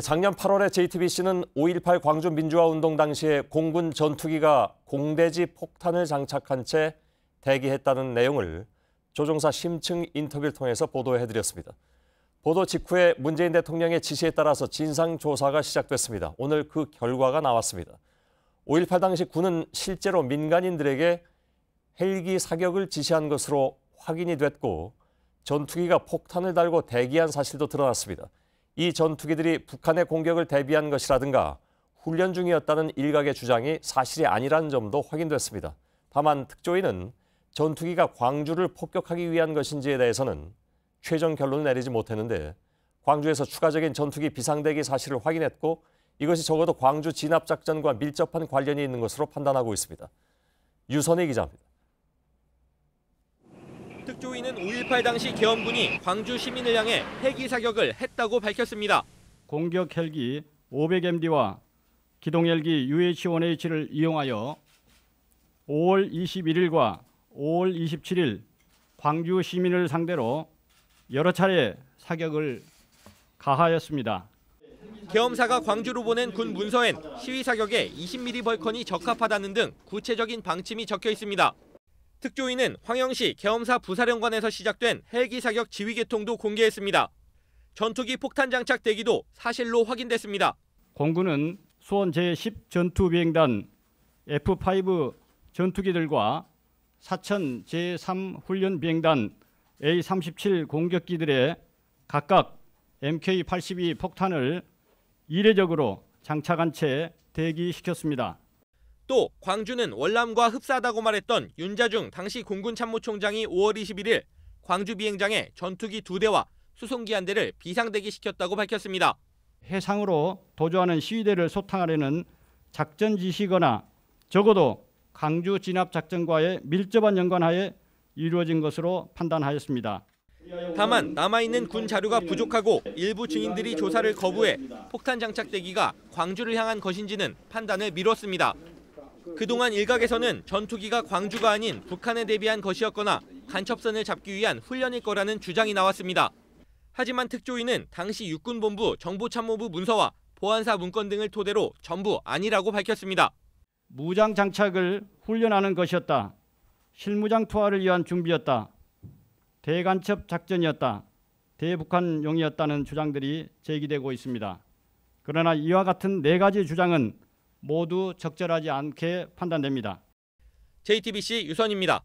작년 8월에 JTBC는 5.18 광주 민주화운동 당시에 공군 전투기가 공대지 폭탄을 장착한 채 대기했다는 내용을 조종사 심층 인터뷰를 통해서 보도해드렸습니다. 보도 직후에 문재인 대통령의 지시에 따라서 진상조사가 시작됐습니다. 오늘 그 결과가 나왔습니다. 5.18 당시 군은 실제로 민간인들에게 헬기 사격을 지시한 것으로 확인이 됐고 전투기가 폭탄을 달고 대기한 사실도 드러났습니다. 이 전투기들이 북한의 공격을 대비한 것이라든가 훈련 중이었다는 일각의 주장이 사실이 아니라는 점도 확인됐습니다. 다만 특조위는 전투기가 광주를 폭격하기 위한 것인지에 대해서는 최종 결론을 내리지 못했는데 광주에서 추가적인 전투기 비상대기 사실을 확인했고 이것이 적어도 광주 진압작전과 밀접한 관련이 있는 것으로 판단하고 있습니다. 유선희 기자입니다. 특조위는 5.18 당시 계엄군이 광주 시민을 향해 헬기 사격을 했다고 밝혔습니다. 공격 헬기 500MD와 기동 헬기 UH-1H를 이용하여 5월 21일과 5월 27일 광주 시민을 상대로 여러 차례 사격을 가하였습니다. 계엄사가 광주로 보낸 군 문서엔 시위 사격에 20mm 벌컨이 적합하다는 등 구체적인 방침이 적혀 있습니다. 특조위는 황영시 계엄사 부사령관에서 시작된 헬기 사격 지휘 계통도 공개했습니다. 전투기 폭탄 장착 대기도 사실로 확인됐습니다. 공군은 수원 제10 전투비행단 F5 전투기들과 사천 제3 훈련비행단 A37 공격기들에 각각 MK82 폭탄을 이례적으로 장착한 채 대기시켰습니다. 또 광주는 월남과 흡사하다고 말했던 윤자중 당시 공군 참모총장이 5월 21일 광주 비행장에 전투기 2대와 수송기 1대를 비상대기시켰다고 밝혔습니다. 해상으로 도주하는 시위대를 소탕하려는 작전 지시거나 적어도 광주 진압작전과의 밀접한 연관하에 이루어진 것으로 판단하였습니다. 다만 남아있는 군 자료가 부족하고 일부 증인들이 조사를 거부해 폭탄 장착 대기가 광주를 향한 것인지는 판단을 미뤘습니다. 그동안 일각에서는 전투기가 광주가 아닌 북한에 대비한 것이었거나 간첩선을 잡기 위한 훈련일 거라는 주장이 나왔습니다. 하지만 특조위는 당시 육군본부 정보참모부 문서와 보안사 문건 등을 토대로 전부 아니라고 밝혔습니다. 무장 장착을 훈련하는 것이었다. 실무장 투하를 위한 준비였다. 대간첩 작전이었다. 대북한용이었다는 주장들이 제기되고 있습니다. 그러나 이와 같은 4가지 주장은 모두 적절하지 않게 판단됩니다. JTBC 유선입니다.